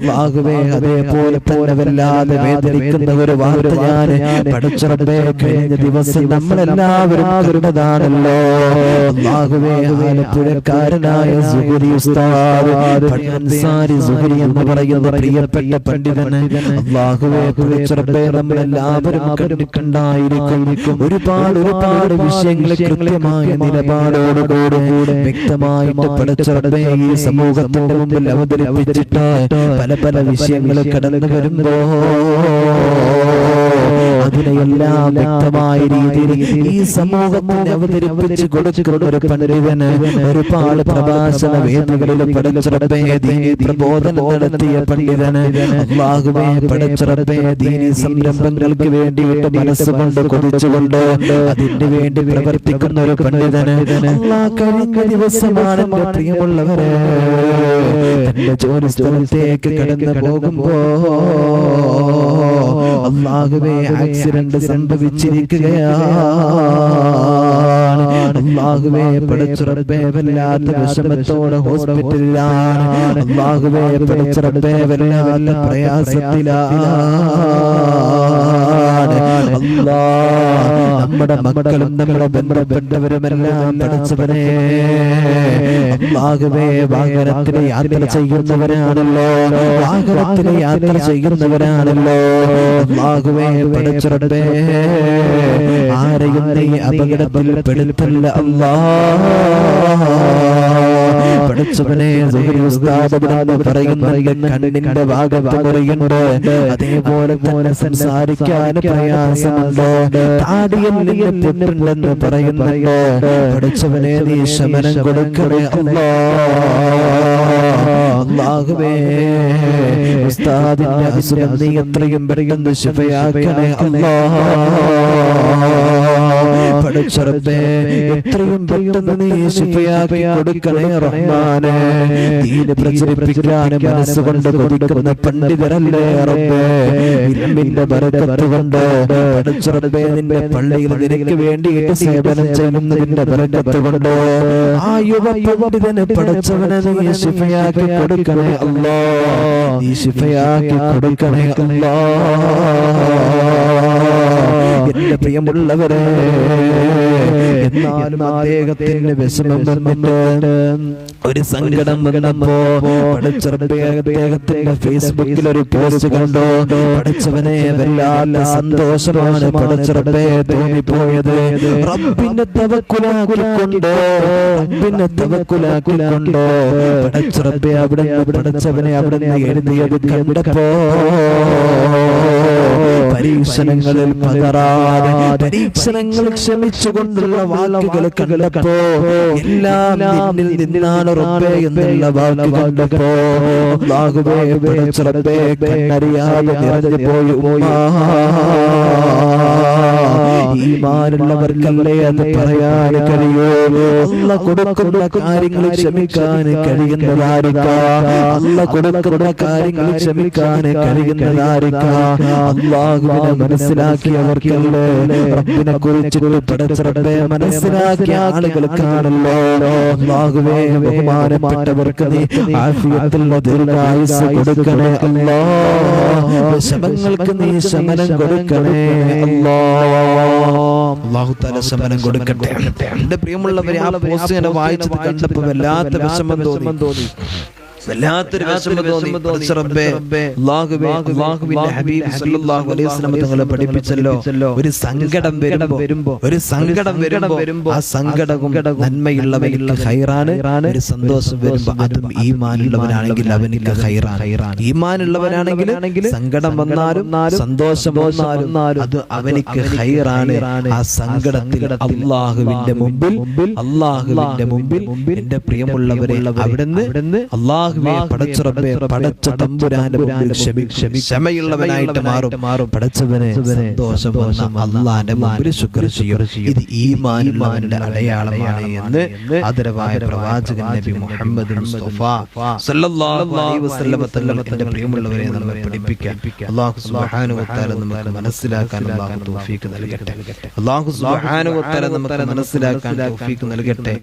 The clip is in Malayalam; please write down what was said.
അല്ലാഹുവേ അതേപോലെ തന്നെ വല്ലാതെ വേദനിക്കുന്ന ഒരു വാർത്ത ഞാൻ പടച്ച റബ്ബേ കഴിഞ്ഞ ദിവസം നമ്മളെല്ലാവരും കണ്ടതാണല്ലോ. അല്ലാഹുവേ ആലപ്പുഴക്കാരനായ സുഹരി ഉസ്താദ് അൻസാരി സുഹരി എന്ന് പറയുന്ന പ്രിയപ്പെട്ട പണ്ഡിതന് അല്ലാഹുവേ പടച്ച റബ്ബേ നമ്മളെല്ലാവരും കണ്ടിട്ടുണ്ടായിരിക്കും. ഒരുപാട് വിഷയങ്ങൾ കൃത്യമായ നിലപാടോടുകൂടെ വ്യക്തമായിട്ട് പടച്ച റബ്ബേ ഈ സമൂഹത്തിന്റെ മുമ്പിൽ അവതരിപ്പിച്ചിട്ട് പല വിഷയങ്ങൾ കടന്നു വരുമ്പോ അതിനെല്ലാം വ്യക്തമായ രീതിയിൽ ഈ സമൂഹത്തിന് അവതരിപ്പിച്ച് കൊടുക്കുന്ന ഒരു പണ്ഡിതന് ഒരുപാട് പ്രഭാഷണ വേദികളിൽ പടച്ച റബ്ബേ ദീനി പ്രബോധനം നടത്തിയ പണ്ഡിതന് അല്ലാഹുവേ പടച്ച റബ്ബേ ദീനി സംരംഭങ്ങൾക്ക് വേണ്ടിയിട്ട് മനസ്സുകൊണ്ട് കൊതിച്ചുകൊണ്ട് അതിന് വേണ്ടി പ്രവർത്തിക്കുന്ന ഒരു പണ്ഡിതന് അല്ലാഹ് കഴിഞ്ഞ ദിവസമാണ് എൻ്റെ പ്രിയമുള്ളവരെ തന്റെ ജോലി സ്ഥലത്തേക്ക് കടന്നു പോകുമ്പോ അല്ലാഹുവേ ആക്സിഡന്റ് സംഭവിച്ചിരിക്കുകയാണ്. അല്ലാഹുവേ പടച്ച റബ്ബേ വല്ലാത്ത വിഷമത്തോടെ ഹോസ്പിറ്റലിലാണ്. അല്ലാഹുവേ പടച്ച റബ്ബേ വല്ലാത്ത പ്രയാസത്തിലാണ്. നമ്മുടെ മക്കളും നമ്മുടെ ബന്ധപ്പെട്ടവരുമെല്ലാം പടച്ചവനെ അല്ലാഹുവേ വാഹനത്തിലെ യാത്ര ചെയ്യുന്നവരാണല്ലോ അല്ലാഹുവേ പടച്ച റബ്ബേ ആരെയും നീ അപകടത്തിൽ പെടുത്തല്ല അല്ലാഹ്. പടച്ചവനെ സുഹരി ഉസ്താദ് പറയുന്നുണ്ട് കണ്ണിന്റെ ഭാഗത്ത് മുറിയുണ്ട്, അതേപോലെ പോലെ സംസാരിക്കാൻ പ്രയാസമുണ്ടോ, താടിയിൽ പൊട്ടുണ്ടെന്ന് പറയുന്നുണ്ടോ. പടച്ചവനെ നീ ശമനം കൊടുക്കണേ അല്ലാഹുവേ ഉസ്താദിന്റെ അസുഖം നീ എത്രയും പെട്ടെന്ന് ശിഫയാക്കണേ അല്ലാഹ്. പടച്ച റബ്ബേ എത്രയും പെട്ടെന്ന് നീ ശിഫയാക്കി കൊടുക്കണേ റഹ്മാനേ. ദീൻ പ്രചരിപ്പിക്കാൻ മനസ്സുകൊണ്ട് കൊതിക്കുന്ന പണ്ഡിതരല്ലേ റബ്ബേ, ഇൽമിന്റെ ബറക്കത്ത് കൊണ്ട് പടച്ച റബ്ബേ നിന്റെ പള്ളിയിൽ നിനക്ക് വേണ്ടിയിട്ട് സേവനം ചെയ്യുന്നതിന്റെ ബറക്കത്ത് കൊണ്ട് ആ യുവ പണ്ഡിതന് പടച്ചവനെ നീ ശിഫയാക്കി കൊടുക്കണേ അല്ലാഹ്, നീ ശിഫയാക്കി കൊടുക്കണേ അല്ലാഹ്. എന്റെ പ്രിയമുള്ളവരെ, എന്നാലും അദ്ദേഹത്തിന്റെ വിഷമം വന്നിട്ട് ഒരു സങ്കടം വന്നപ്പോ പടച്ച റബ്ബേ അദ്ദേഹത്തിന്റെ ഫേസ്ബുക്കിൽ ഒരു പോസ്റ്റ് കണ്ടു. പടച്ചവനെ വല്ലാത്ത സന്തോഷമാണ് പടച്ച റബ്ബേ തോന്നിപ്പോയത്. റബ്ബിനെ തവക്കുലാക്കിക്കൊണ്ട് പടച്ച റബ്ബേ അവിടെ പടച്ചവനെ അവിടെ എഴുതിയത് കണ്ടപ്പോ പരീക്ഷണങ്ങളിൽ പതറാതെ പരീക്ഷണങ്ങൾ ക്ഷമിച്ചുകൊണ്ടുള്ള വാക്കുകൾ കണ്ടപ്പോ എല്ലാം നിന്നിൽ നിന്നാണ് റബ്ബേ എന്നുള്ള വാക്ക് കണ്ടപ്പോ അല്ലാഹുവേ പടച്ച റബ്ബേ കണ്ണറിയാതെ നിറഞ്ഞു പോയി. ഈമാനുള്ളവർക്കല്ലേ അത് പറയാൻ കഴിയൂ. അല്ലാഹ് കൊടുക്കുന്ന കാര്യങ്ങൾ ക്ഷമിക്കാൻ കഴിയുന്നതായിരിക്കാം. അല്ലാഹ് കൊടുക്കുന്ന കാര്യങ്ങൾ ക്ഷമിക്കാൻ കഴിയുന്നതായിരിക്കാം. അല്ലാഹുവിനെ മനസ്സിലാക്കിയവർക്കല്ലേ റബ്ബിനെ കുറിച്ചിട്ട് പടച്ച റബ്ബേ മനസ്സിലാക്കിയ ആളുകൾക്കാണല്ലോ. അല്ലാഹുവേ ബഹുമാനപ്പെട്ടവർക്ക് നീ ആഫിയത്തുള്ള ദീർഘായുസ്സ് കൊടുക്കണേ അല്ലാഹ്. വിഷമങ്ങൾക്ക് നീ ശമനം കൊടുക്കണേ അല്ലാഹു തആല ശമനം കൊടുക്കട്ടെ. എന്റെ പ്രിയമുള്ളവരെ, ആ പോസ്റ്റ് ഞാൻ വായിച്ചത് കണ്ടപ്പോൾ വല്ലാത്ത വിഷമം തോന്നി. വല്ലാത്തൊരു വിഷമം തോന്നി. അല്ലാഹുവിന്റെ ഹബീബ് സല്ലല്ലാഹു അലൈഹി വസല്ലം തങ്ങളെ പഠിപ്പിച്ചല്ലോ, ഒരു സങ്കടം വരുമ്പോ ആ സങ്കടവും നന്മയുള്ളവനിക്ക് ഖൈറാണ്, ഒരു സന്തോഷം വരുമ്പോ അതും ഈമാനുള്ളവനാണെങ്കിൽ അവനിക്ക് ഖൈറാണ്. ഈമാനുള്ളവനാണെങ്കിൽ സങ്കടം വന്നാലും സന്തോഷം വന്നാലും അത് അവനിക്ക് ഖൈറാണ്. ആ സങ്കടത്തിൽ അല്ലാഹുവിന്റെ മുമ്പിൽ എന്റെ പ്രിയമുള്ളവരെ അവിടുന്ന് അല്ലാഹു പടച്ച റബ്ബേ പടച്ച തമ്പുരാന്റെ മുമ്പിൽ ക്ഷമയുള്ളവനായിട്ട് മാറും. പടച്ചവനെ സന്തോഷം വന്ന അല്ലാഹുവിന്റെ മുമ്പിൽ ശുക്ർ ചെയ്യും. ഇത് ഈമാനുള്ളവന്റെ അടയാളമാണ് എന്ന് ആദരവായ പ്രവാചകൻ നബി മുഹമ്മദ് മുസ്തഫ സല്ലല്ലാഹു അലൈഹി വസല്ലം തങ്ങളുടെ പ്രിയമുള്ളവരെ നമ്മെ പഠിപ്പിക്കാൻ അല്ലാഹു സുബ്ഹാനഹു വ തആല നമുക്ക് മനസ്സിലാക്കാൻ അല്ലാഹു തൗഫീഖ് നൽകട്ടെ.